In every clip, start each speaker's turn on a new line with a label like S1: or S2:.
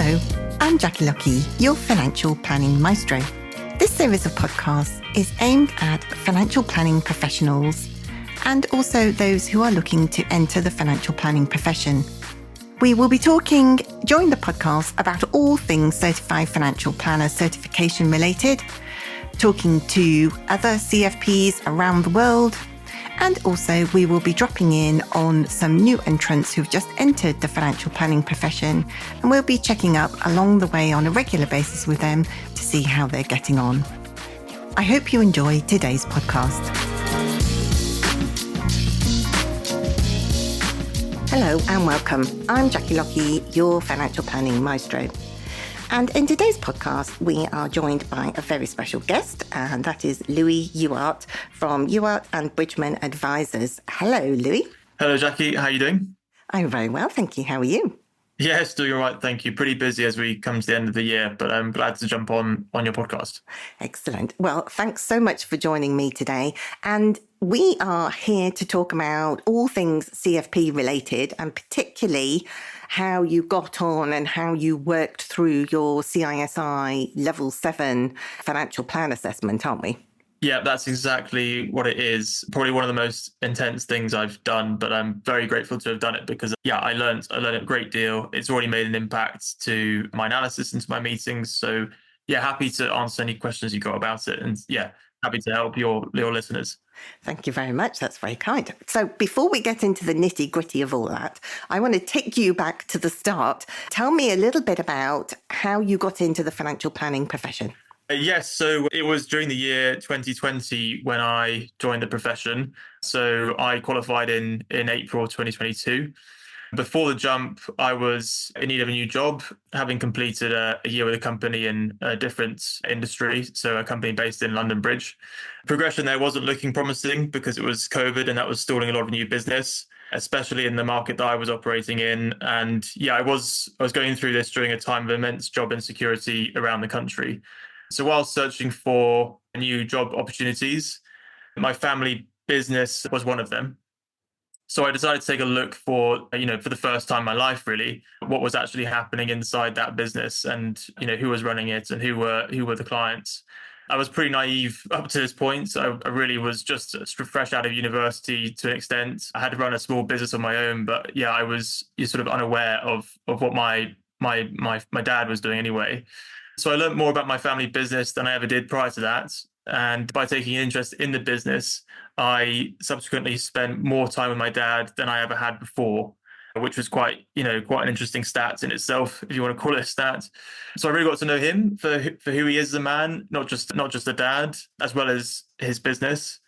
S1: Hello, I'm Jackie Lucky, your financial planning maestro. This series of podcasts is aimed at financial planning professionals and also those who are looking to enter the financial planning profession. We will be talking during the podcast about all things certified financial planner certification related, talking to other CFPs around the world, and also we will be dropping in on some new entrants who've just entered the financial planning profession, and we'll be checking up along the way on a regular basis with them to see how they're getting on. I hope you enjoy today's podcast. Hello and welcome. I'm Jackie Lucky, your financial planning maestro. And in today's podcast, we are joined by a very special guest, and that is Louis Ewart from Ewart Bridgeman Advisers. Hello, Louis.
S2: Hello, Jackie. How are you doing?
S1: I'm very well, thank you. How are you?
S2: Yes, doing all right, thank you. Pretty busy as we come to the end of the year, but I'm glad to jump on your podcast.
S1: Excellent. Well, thanks so much for joining me today. And we are here to talk about all things CFP related, and particularly how you got on and how you worked through your CISI Level 7 financial plan assessment, aren't we?
S2: Yeah, that's exactly what it is. Probably one of the most intense things I've done, but I'm very grateful to have done it because, I learned a great deal. It's already made an impact to my analysis and to my meetings. So, happy to answer any questions you got about it. And happy to help your listeners.
S1: Thank you very much. That's very kind. So before we get into the nitty gritty of all that, I want to take you back to the start. Tell me a little bit about how you got into the financial planning profession.
S2: Yes, so it was during the year 2020 when I joined the profession. So I qualified in April 2022. Before the jump, I was in need of a new job, having completed a year with a company in a different industry, so a company based in London Bridge. Progression there wasn't looking promising because it was COVID and that was stalling a lot of new business, especially in the market that I was operating in. And I was going through this during a time of immense job insecurity around the country. So while searching for new job opportunities, my family business was one of them. So I decided to take a look for the first time in my life, really, what was actually happening inside that business and, who was running it and who were the clients. I was pretty naive up to this point. So I really was just fresh out of university to an extent. I had run a small business on my own, but I was sort of unaware of what my dad was doing anyway. So I learned more about my family business than I ever did prior to that. And by taking an interest in the business, I subsequently spent more time with my dad than I ever had before, which was quite an interesting stat in itself, if you want to call it a stat. So I really got to know him for who he is as a man, not just a dad, as well as his business.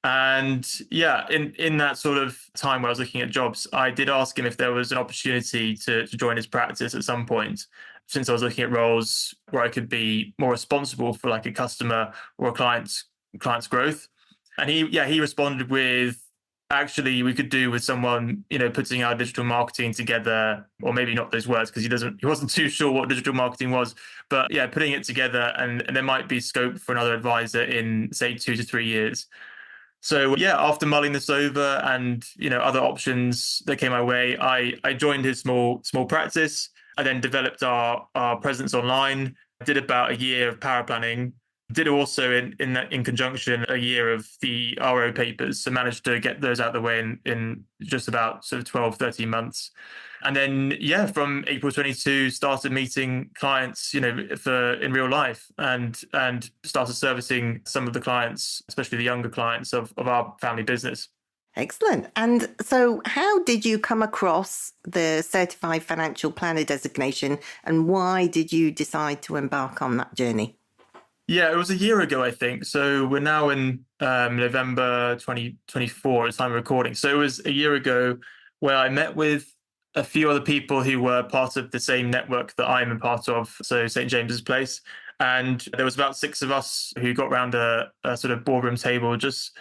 S2: And in that sort of time where I was looking at jobs, I did ask him if there was an opportunity to join his practice at some point, since I was looking at roles where I could be more responsible for like a customer or a client's growth. And he responded with, actually, we could do with someone, putting our digital marketing together, or maybe not those words because he wasn't too sure what digital marketing was, but putting it together, and there might be scope for another advisor in, say, 2 to 3 years. So after mulling this over and other options that came my way, I joined his small practice. I then developed our presence online. Did about a year of power planning. Did also in conjunction a year of the RO papers. So managed to get those out of the way in just about sort of 12, 13 months. And then from April 22, started meeting clients in real life and started servicing some of the clients, especially the younger clients of our family business.
S1: Excellent. And so how did you come across the Certified Financial Planner designation, and why did you decide to embark on that journey?
S2: Yeah, it was a year ago, I think. So we're now in November 2024 at the time of recording. So it was a year ago where I met with a few other people who were part of the same network that I'm a part of, so St. James's Place. And there was about 6 of us who got around a sort of boardroom table, just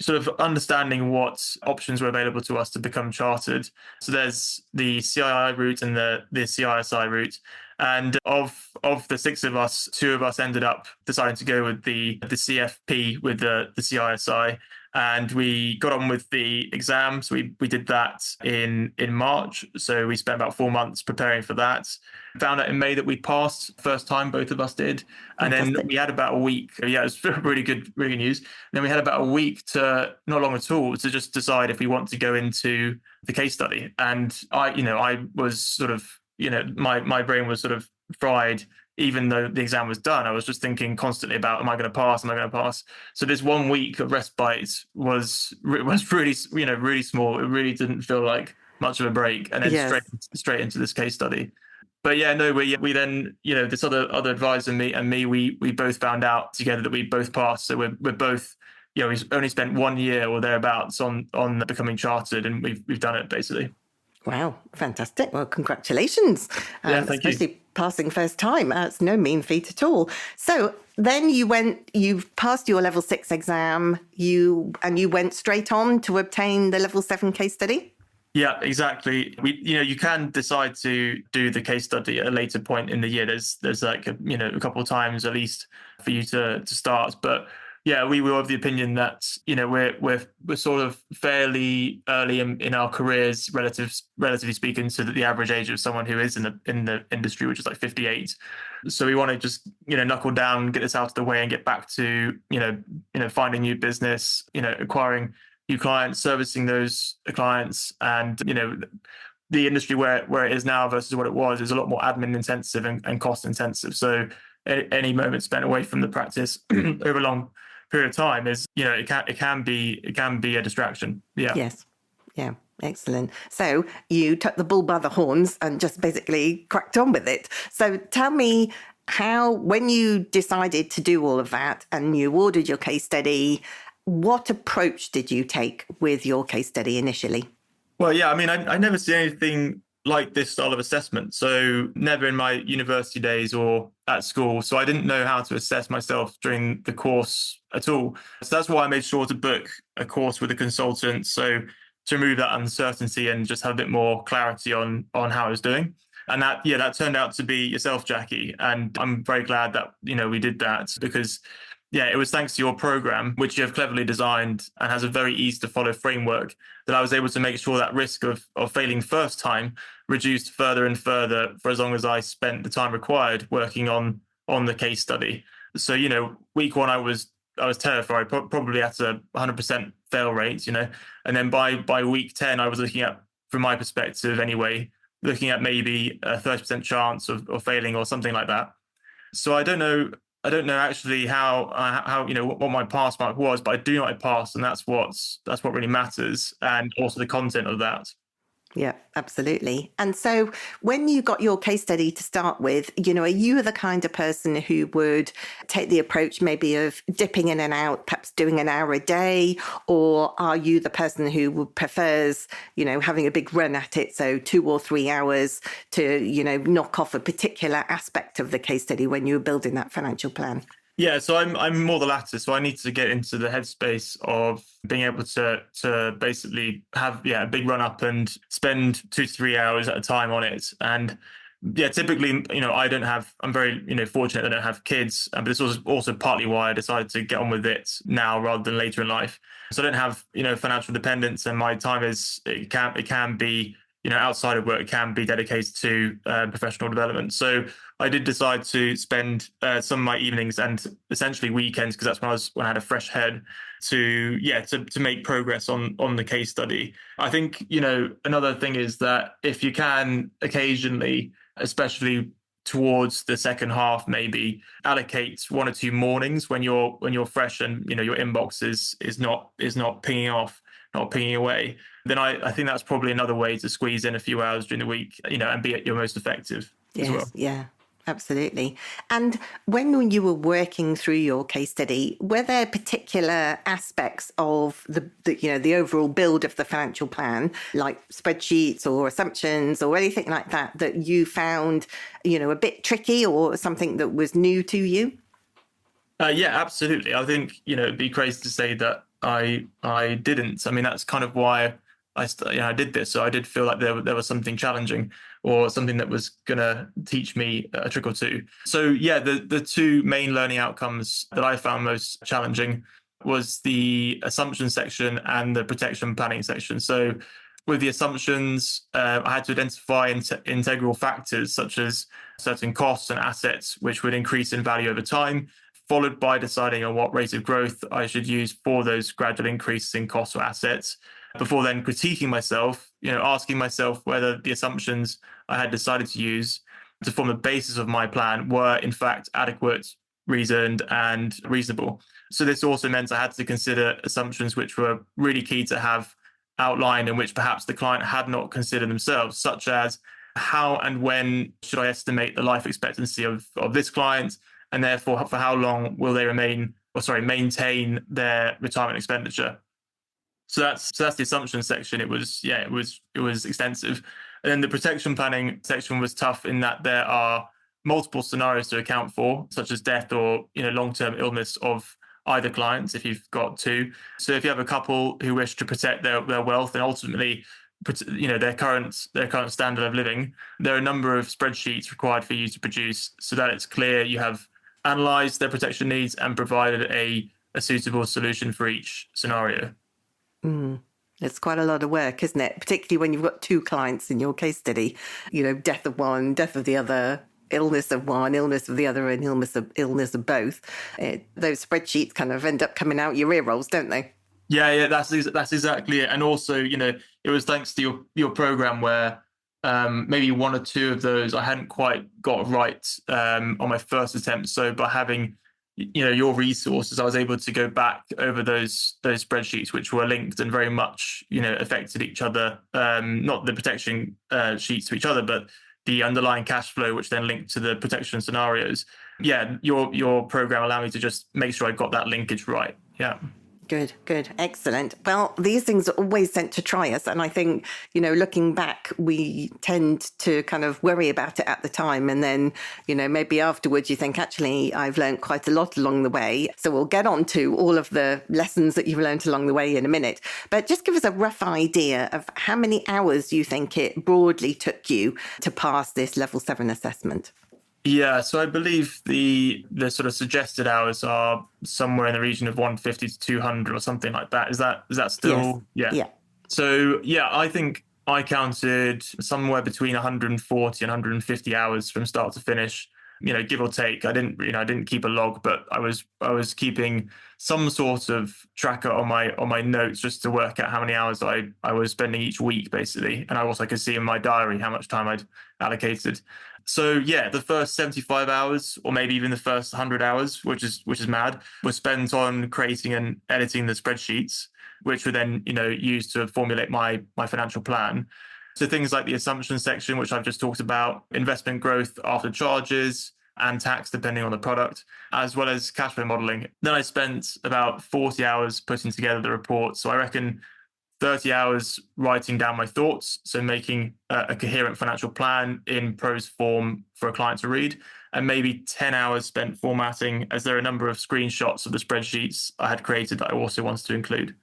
S2: sort of understanding what options were available to us to become chartered. So there's the CII route and the CISI route. And of the 6 of us, 2 of us ended up deciding to go with the CFP with the CISI. and we got on with the exam. So we did that in March. So we spent about 4 months preparing for that. Found out in May that we passed first time, both of us did. And
S1: Fantastic.
S2: then we had about a week. Yeah, it was really good news. And then we had about a week to, not long at all, to just decide if we want to go into the case study. And I was sort of, my brain was sort of fried. Even though the exam was done, I was just thinking constantly about, am I going to pass? Am I going to pass? So this 1 week of respite was really, really small. It really didn't feel like much of a break, and then straight into this case study. But yeah, no, we then, this other advisor and me, we both found out together that we both passed. So we're both, we've only spent 1 year or thereabouts on becoming chartered, and we've done it basically.
S1: Wow, fantastic. Well, congratulations.
S2: Yeah, thank
S1: you. Passing first time. It's no mean feat at all. So then you passed your level 6 exam, you went straight on to obtain the level 7 case study?
S2: Yeah, exactly. You can decide to do the case study at a later point in the year. There's like a couple of times at least for you to start, but yeah, we were of the opinion that we're sort of fairly early in our careers, relatively speaking, to the average age of someone who is in the industry, which is like 58. So we want to just knuckle down, get this out of the way, and get back to finding new business, acquiring new clients, servicing those clients, and the industry where it is now versus what it was is a lot more admin intensive and cost intensive. So any moment spent away from the practice over a long period of time is it can be a distraction.
S1: Yes. Yeah, excellent. So you took the bull by the horns and just basically cracked on with it. So tell me when you decided to do all of that and you ordered your case study, what approach did you take with your case study initially?
S2: Well, yeah, I mean, I never seen anything like this style of assessment. So never in my university days or at school. So I didn't know how to assess myself during the course at all. So that's why I made sure to book a course with a consultant. So to remove that uncertainty and just have a bit more clarity on how I was doing. And that turned out to be yourself, Jackie. And I'm very glad that, we did that, because it was thanks to your program, which you have cleverly designed and has a very easy to follow framework, that I was able to make sure that risk of failing first time reduced further and further for as long as I spent the time required working on the case study. So, week 1, I was terrified, probably at a 100% fail rate, and then by week 10, I was looking at, from my perspective anyway, looking at maybe a 30% chance of failing or something like that. So I don't know actually how what my pass mark was, but I do know I passed, and that's what really matters, and also the content of that.
S1: Yeah, absolutely. And so when you got your case study to start with, are you the kind of person who would take the approach maybe of dipping in and out, perhaps doing an hour a day? Or are you the person who prefers, having a big run at it, so 2 or 3 hours to, knock off a particular aspect of the case study when you're building that financial plan?
S2: Yeah, so I'm more the latter. So I need to get into the headspace of being able to basically have a big run up and spend 2 to 3 hours at a time on it. And typically, I'm very fortunate I don't have kids, but this was also partly why I decided to get on with it now rather than later in life. So I don't have financial dependence, and my time it can be outside of work, it can be dedicated to professional development. So I did decide to spend some of my evenings and essentially weekends, because that's when I had a fresh head, to make progress on the case study. I think another thing is that if you can occasionally, especially towards the second half, maybe allocate 1 or 2 mornings when you're fresh and your inbox is not pinging off, not pinging away, then I think that's probably another way to squeeze in a few hours during the week, and be at your most effective as well.
S1: Yeah, absolutely. And when you were working through your case study, were there particular aspects of the overall build of the financial plan, like spreadsheets or assumptions or anything like that you found, a bit tricky or something that was new to you?
S2: Yeah, absolutely. I think, it'd be crazy to say that I didn't. I mean, that's kind of why I did this. So I did feel like there was something challenging or something that was going to teach me a trick or two. So yeah, the 2 main learning outcomes that I found most challenging was the assumption section and the protection planning section. So with the assumptions, I had to identify integral factors such as certain costs and assets which would increase in value over time, followed by deciding on what rate of growth I should use for those gradual increases in costs or assets, before then critiquing myself, asking myself whether the assumptions I had decided to use to form the basis of my plan were in fact adequate, reasoned, and reasonable. So this also meant I had to consider assumptions which were really key to have outlined and which perhaps the client had not considered themselves, such as how and when should I estimate the life expectancy of this client, and therefore for how long will they maintain their retirement expenditure. So that's the assumption section. It was extensive. And then the protection planning section was tough in that there are multiple scenarios to account for, such as death or long-term illness of either clients if you've got two. So if you have a couple who wish to protect their wealth and ultimately their current standard of living, there are a number of spreadsheets required for you to produce so that it's clear you have analysed their protection needs and provided a suitable solution for each scenario.
S1: It's quite a lot of work, isn't it? Particularly when you've got two clients in your case study, death of one, death of the other, illness of one, illness of the other, and illness of both. Those spreadsheets kind of end up coming out your ear rolls, don't they?
S2: Yeah, that's exactly it. And also, it was thanks to your program where maybe one or two of those I hadn't quite got right on my first attempt. So by having your resources, I was able to go back over those spreadsheets which were linked and very much affected each other, not the protection sheets to each other, but the underlying cash flow, which then linked to the protection scenarios. Yeah, your program allowed me to just make sure I got that linkage right. Yeah.
S1: Good. Excellent. Well, these things are always sent to try us. And I think, looking back, we tend to kind of worry about it at the time. And then, maybe afterwards you think, actually, I've learned quite a lot along the way. So we'll get on to all of the lessons that you've learned along the way in a minute. But just give us a rough idea of how many hours you think it broadly took you to pass this level 7 assessment.
S2: Yeah, so I believe the sort of suggested hours are somewhere in the region of 150 to 200 or something like that. Is that still?
S1: Yes. Yeah.
S2: So I think I counted somewhere between 140 and 150 hours from start to finish. Give or take. I didn't keep a log, but I was keeping some sort of tracker on my notes just to work out how many hours I was spending each week, basically. And I also could see in my diary how much time I'd allocated. So the first 75 hours, or maybe even the first 100 hours, which is mad, was spent on creating and editing the spreadsheets, which were then used to formulate my financial plan. So things like the assumption section, which I've just talked about, investment growth after charges and tax, depending on the product, as well as cash flow modeling. Then I spent about 40 hours putting together the report. So I reckon 30 hours writing down my thoughts, so making a coherent financial plan in prose form for a client to read, and maybe 10 hours spent formatting, as there are a number of screenshots of the spreadsheets I had created that I also wanted to include.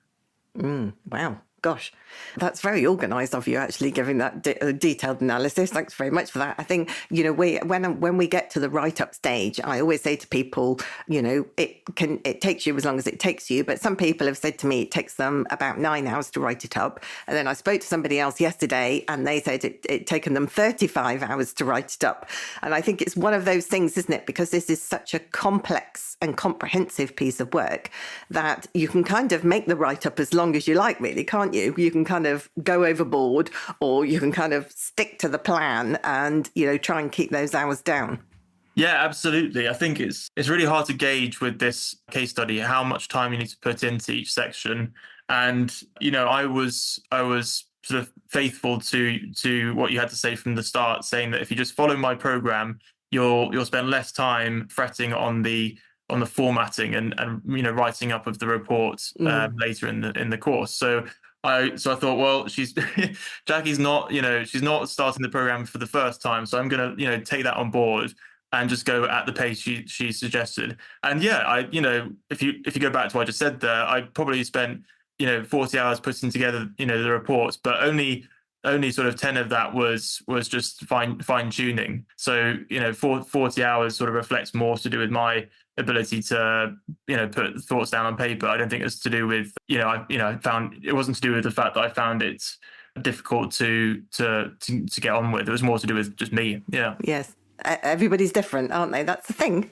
S1: Wow. Gosh, that's very organised of you, actually, giving that detailed analysis. Thanks very much for that. I think, when we get to the write-up stage, I always say to people, it takes you as long as it takes you. But some people have said to me it takes them about 9 hours to write it up. And then I spoke to somebody else yesterday and they said it taken them 35 hours to write it up. And I think it's one of those things, isn't it? Because this is such a complex and comprehensive piece of work that you can kind of make the write-up as long as you like, really, can't you? You can kind of go overboard, or you can kind of stick to the plan and, try and keep those hours down.
S2: Yeah, absolutely. I think it's really hard to gauge with this case study how much time you need to put into each section. And, I was sort of faithful to what you had to say from the start, saying that if you just follow my program, you'll spend less time fretting on the formatting and writing up of the reports later in the course. So I thought, well, Jackie's not she's not starting the program for the first time, so I'm gonna take that on board and just go at the pace she suggested. And if you go back to what I just said there, I probably spent 40 hours putting together the reports, but only only sort of 10 of that was just fine tuning. So, 40 hours sort of reflects more to do with my ability to, put thoughts down on paper. I don't think it's to do with, I found it wasn't to do with the fact that I found it difficult to get on with. It was more to do with just me. Yeah.
S1: Yes. Everybody's different, aren't they? That's the thing.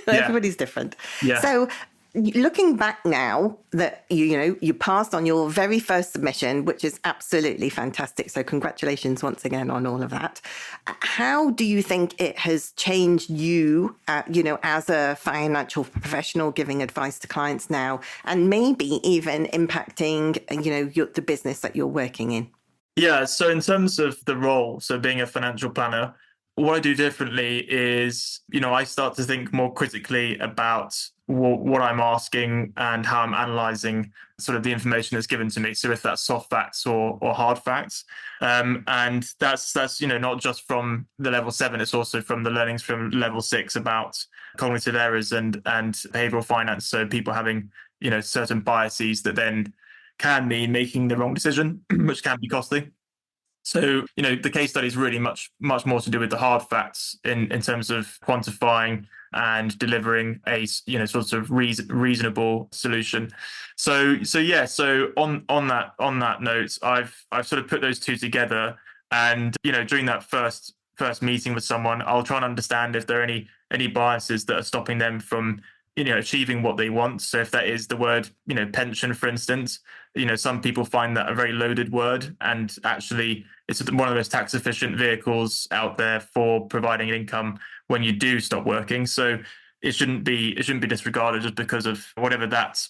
S2: Yeah.
S1: Everybody's different.
S2: Yeah.
S1: So looking back now that you passed on your very first submission, which is absolutely fantastic. So congratulations once again on all of that. How do you think it has changed you, as a financial professional giving advice to clients now, and maybe even impacting, the business that you're working in?
S2: Yeah. So in terms of the role, so being a financial planner, what I do differently is, I start to think more critically about what I'm asking and how I'm analyzing sort of the information that's given to me. So if that's soft facts or hard facts, and that's not just from the level 7, it's also from the learnings from level 6 about cognitive errors and behavioral finance. So people having certain biases that then can mean making the wrong decision, which can be costly. So, the case study is really much more to do with the hard facts in terms of quantifying and delivering a, sort of reasonable solution. So on that note, I've sort of put those two together, and, during that first meeting with someone, I'll try and understand if there are any biases that are stopping them from achieving what they want. So if that is the word, pension, for instance, some people find that a very loaded word, and actually it's one of the most tax efficient vehicles out there for providing an income when you do stop working. So it shouldn't be disregarded just because of whatever that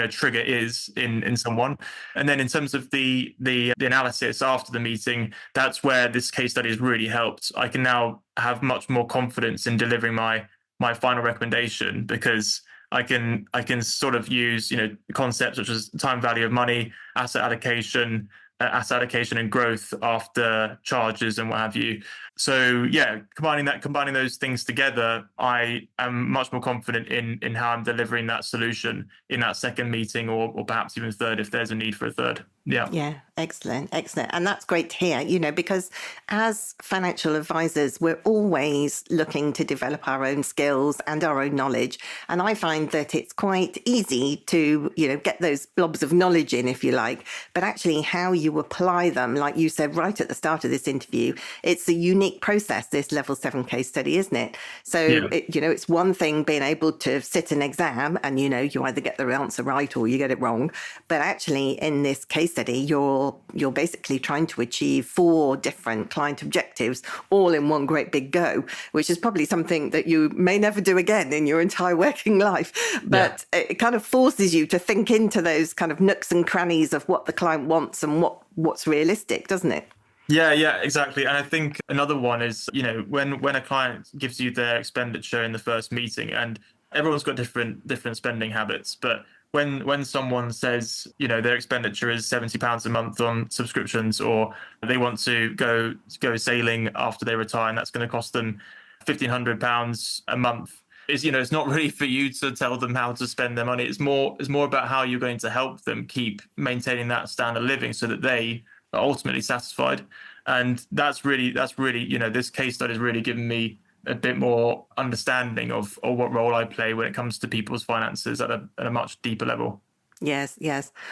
S2: trigger is in someone. And then in terms of the analysis after the meeting, that's where this case study has really helped. I can now have much more confidence in delivering my final recommendation, because I can sort of use concepts such as time value of money, asset allocation and growth after charges and what have you. So yeah, combining those things together, I am much more confident in how I'm delivering that solution in that second meeting, or perhaps even third if there's a need for a third. Yeah,
S1: excellent. And that's great to hear, because as financial advisors, we're always looking to develop our own skills and our own knowledge. And I find that it's quite easy to, get those blobs of knowledge in, if you like, but actually how you apply them, like you said right at the start of this interview, it's a unique process, this level 7 case study, isn't it? So,
S2: yeah.
S1: It's one thing being able to sit an exam and, you either get the answer right or you get it wrong. But actually in this case study, you're basically trying to achieve 4 different client objectives all in one great big go, which is probably something that you may never do again in your entire working life. But It kind of forces you to think into those kind of nooks and crannies of what the client wants and what's realistic, doesn't it?
S2: Yeah, exactly. And I think another one is, when a client gives you their expenditure in the first meeting, and everyone's got different spending habits, but when someone says, their expenditure is £70 a month on subscriptions, or they want to go sailing after they retire, and that's going to cost them £1,500 a month, it's not really for you to tell them how to spend their money. It's more about how you're going to help them keep maintaining that standard of living so that they are ultimately satisfied. And that's really, this case study has really given me a bit more understanding of what role I play when it comes to people's finances at a much deeper level.
S1: Yes.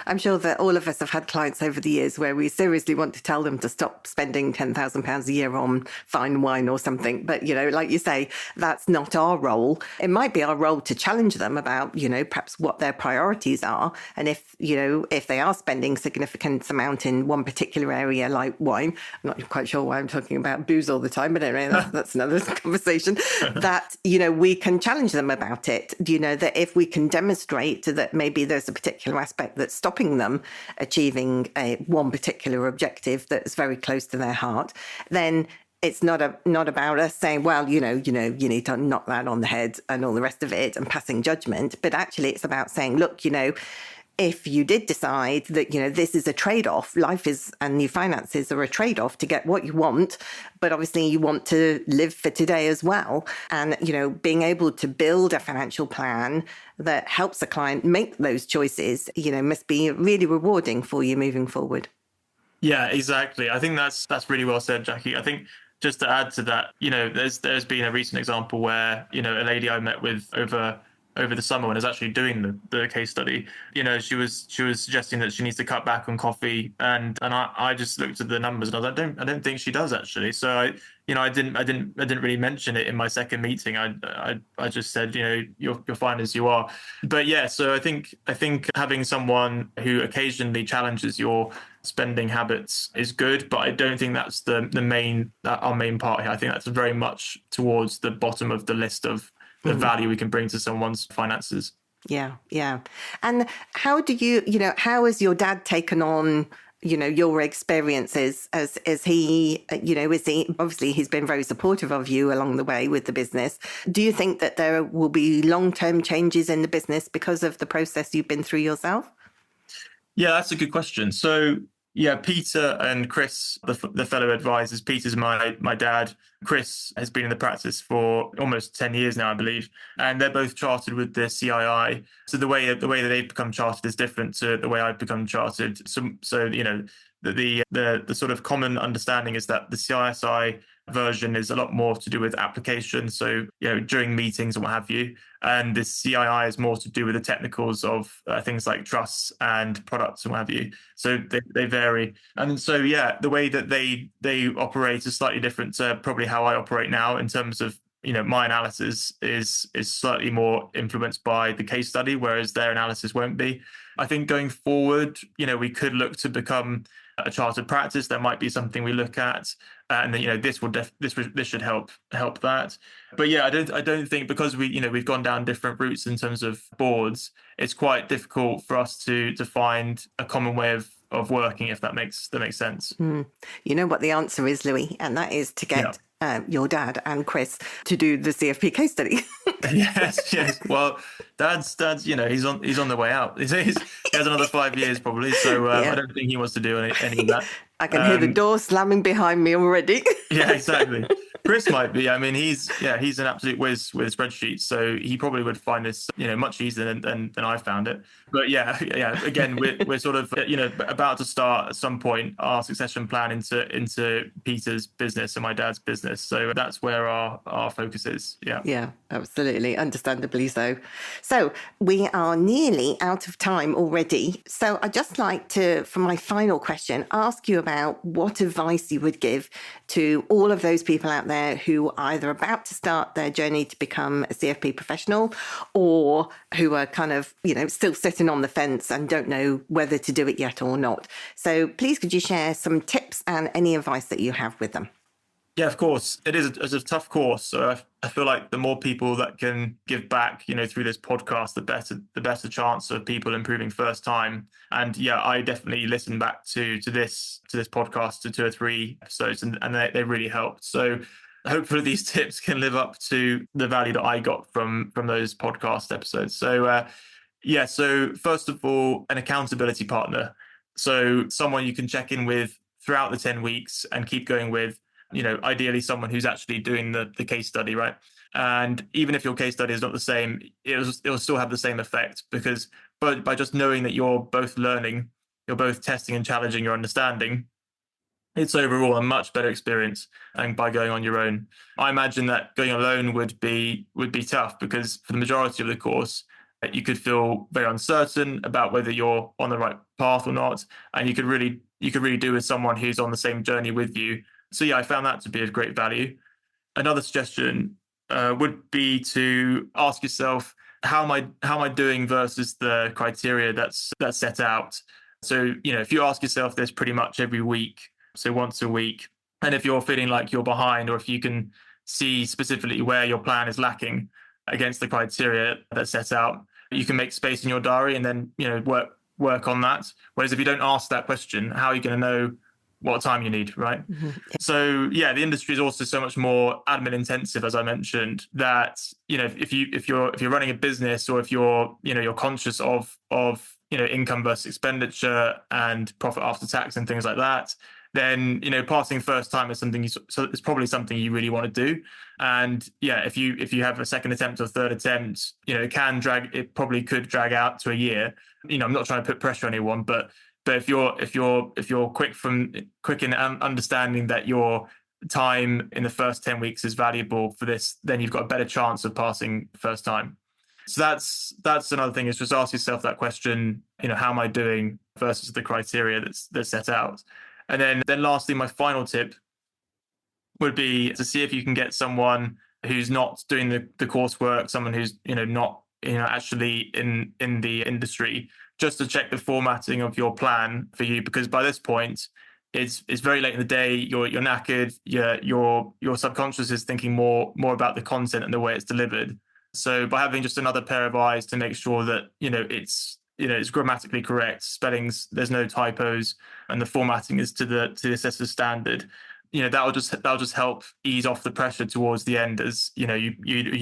S1: I'm sure that all of us have had clients over the years where we seriously want to tell them to stop spending £10,000 a year on fine wine or something. But, like you say, that's not our role. It might be our role to challenge them about, perhaps what their priorities are. And if they are spending significant amount in one particular area like wine, I'm not quite sure why I'm talking about booze all the time, but anyway, that's another conversation, that, we can challenge them about it. That if we can demonstrate that maybe there's a particular aspect that's stopping them achieving one particular objective that's very close to their heart, then it's not about us saying, well, you need to knock that on the head and all the rest of it and passing judgment. But actually it's about saying, look, if you did decide that, this is a trade-off, life is, and your finances are a trade-off to get what you want, but obviously you want to live for today as well. And, being able to build a financial plan that helps a client make those choices, must be really rewarding for you moving forward.
S2: Yeah, exactly. I think that's really well said, Jackie. I think just to add to that, there's been a recent example where, a lady I met with over the summer when I was actually doing the case study, she was suggesting that she needs to cut back on coffee, and I just looked at the numbers and I was like, I don't think she does actually. So I didn't really mention it in my second meeting. I just said, you're fine as you are. But yeah, so I think having someone who occasionally challenges your spending habits is good, but I don't think that's our main part here. I think that's very much towards the bottom of the list of the value we can bring to someone's finances.
S1: Yeah, yeah. And how how has your dad taken on, your experiences as he, is he, obviously he's been very supportive of you along the way with the business. Do you think that there will be long-term changes in the business because of the process you've been through yourself?
S2: Yeah, that's a good question. So yeah, Peter and Chris, the fellow advisors. Peter's my dad. Chris has been in the practice for almost 10 years now, I believe, and they're both chartered with the CII. So the way that they've become chartered is different to the way I've become chartered. So the sort of common understanding is that the CISI version is a lot more to do with application. So during meetings and what have you, and the CII is more to do with the technicals of things like trusts and products and what have you. So they vary, and so yeah, the way that they operate is slightly different to probably how I operate now in terms of my analysis is slightly more influenced by the case study, whereas their analysis won't be. I think going forward, we could look to become a chartered practice. That might be something we look at, and then this should help that. But yeah, I don't think, because we've gone down different routes in terms of boards, it's quite difficult for us to find a common way of working, if that makes sense.
S1: You know what the answer is, Louis, and that is to get your dad and Chris to do the CFP case study.
S2: Yes. Well, Dad's he's on the way out. He has another 5 years probably. So I don't think he wants to do any of that.
S1: I can hear the door slamming behind me already.
S2: Yeah, exactly. Chris might be. I mean, he's an absolute whiz with spreadsheets, so he probably would find this much easier than I found it. But yeah. Again, we're sort of about to start at some point our succession plan into Peter's business and my dad's business. So that's where our focus is. Yeah.
S1: Yeah, absolutely, understandably so. So we are nearly out of time already. So I'd just like to, for my final question, ask you about what advice you would give to all of those people out there who are either about to start their journey to become a CFP professional, or who are kind of, still sitting on the fence and don't know whether to do it yet or not. So please, could you share some tips and any advice that you have with them?
S2: Yeah, of course. It is a tough course. So I feel like the more people that can give back, through this podcast, the better chance of people improving first time. And yeah, I definitely listened back to this podcast, to 2 or 3 episodes, and they really helped. So hopefully these tips can live up to the value that I got from those podcast episodes. So so first of all, an accountability partner. So someone you can check in with throughout the 10 weeks and keep going with. Ideally someone who's actually doing the case study, right? And even if your case study is not the same, it'll still have the same effect, because by just knowing that you're both learning, you're both testing and challenging your understanding, it's overall a much better experience than by going on your own. I imagine that going alone would be tough, because for the majority of the course, you could feel very uncertain about whether you're on the right path or not, and you could really do with someone who's on the same journey with you. So yeah, I found that to be of great value. Another suggestion would be to ask yourself, how am I doing versus the criteria that's set out. So if you ask yourself this pretty much every week, so once a week, and if you're feeling like you're behind, or if you can see specifically where your plan is lacking against the criteria that's set out, you can make space in your diary and then work on that. Whereas if you don't ask that question, how are you going to know what time you need, right?
S1: Mm-hmm.
S2: So yeah, the industry is also so much more admin intensive, as I mentioned, that if you're running a business, or if you're conscious of income versus expenditure and profit after tax and things like that, then passing first time is it's probably something you really want to do. And yeah, if you have a second attempt or third attempt, it probably could drag out to a year. I'm not trying to put pressure on anyone, but But if you're quick in understanding that your time in the first 10 weeks is valuable for this, then you've got a better chance of passing first time. So that's another thing, is just ask yourself that question, how am I doing versus the criteria that's set out. And then lastly, my final tip would be to see if you can get someone who's not doing the coursework, someone who's not actually in the industry, just to check the formatting of your plan for you, because by this point it's very late in the day, you're knackered, your subconscious is thinking more about the content and the way it's delivered. So by having just another pair of eyes to make sure that it's grammatically correct, spellings, there's no typos, and the formatting is to the assessor's standard, that'll just help ease off the pressure towards the end, as you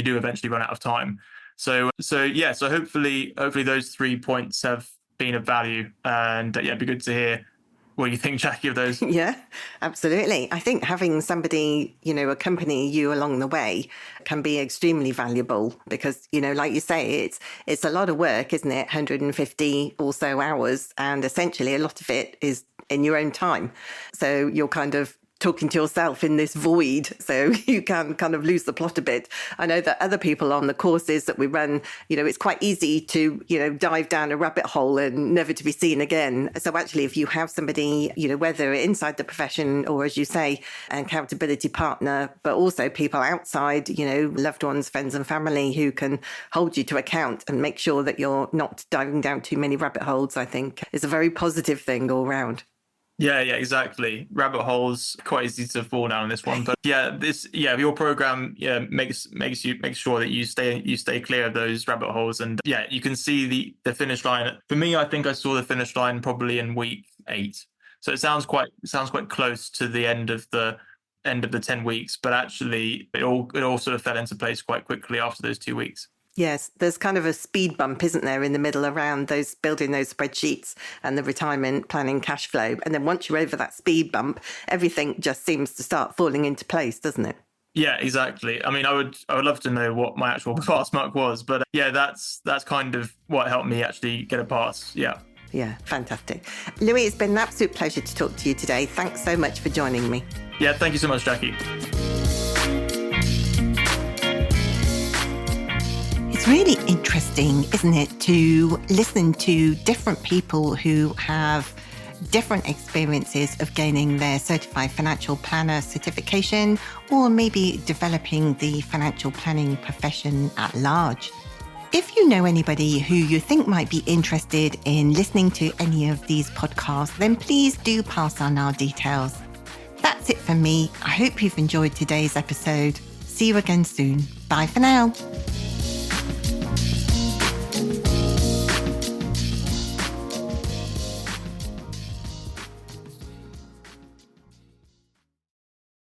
S2: do eventually run out of time. So hopefully those 3 points have been of value, and it'd be good to hear what you think, Jackie, of those.
S1: Yeah, absolutely. I think having somebody, accompany you along the way can be extremely valuable, because, like you say, it's a lot of work, isn't it? 150 or so hours, and essentially a lot of it is in your own time. So you're kind of talking to yourself in this void, so you can kind of lose the plot a bit. I know that other people on the courses that we run, it's quite easy to, dive down a rabbit hole and never to be seen again. So actually, if you have somebody, whether inside the profession or, as you say, an accountability partner, but also people outside, loved ones, friends and family who can hold you to account and make sure that you're not diving down too many rabbit holes, I think is a very positive thing all round.
S2: Yeah, exactly. Rabbit holes, quite easy to fall down on this one. But your program makes sure that you stay clear of those rabbit holes, and you can see the finish line. For me, I think I saw the finish line probably in week 8. So it sounds quite close to the end of the 10 weeks, but actually it all sort of fell into place quite quickly after those 2 weeks.
S1: Yes, there's kind of a speed bump, isn't there, in the middle around building those spreadsheets and the retirement planning cash flow. And then once you're over that speed bump, everything just seems to start falling into place, doesn't it?
S2: Yeah, exactly. I mean, I would love to know what my actual pass mark was, but that's kind of what helped me actually get a pass. Yeah.
S1: Yeah, fantastic. Louis, it's been an absolute pleasure to talk to you today. Thanks so much for joining me.
S2: Yeah, thank you so much, Jackie.
S1: It's really interesting, isn't it, to listen to different people who have different experiences of gaining their Certified Financial Planner certification, or maybe developing the financial planning profession at large. If you know anybody who you think might be interested in listening to any of these podcasts, then please do pass on our details. That's it for me. I hope you've enjoyed today's episode. See you again soon. Bye for now.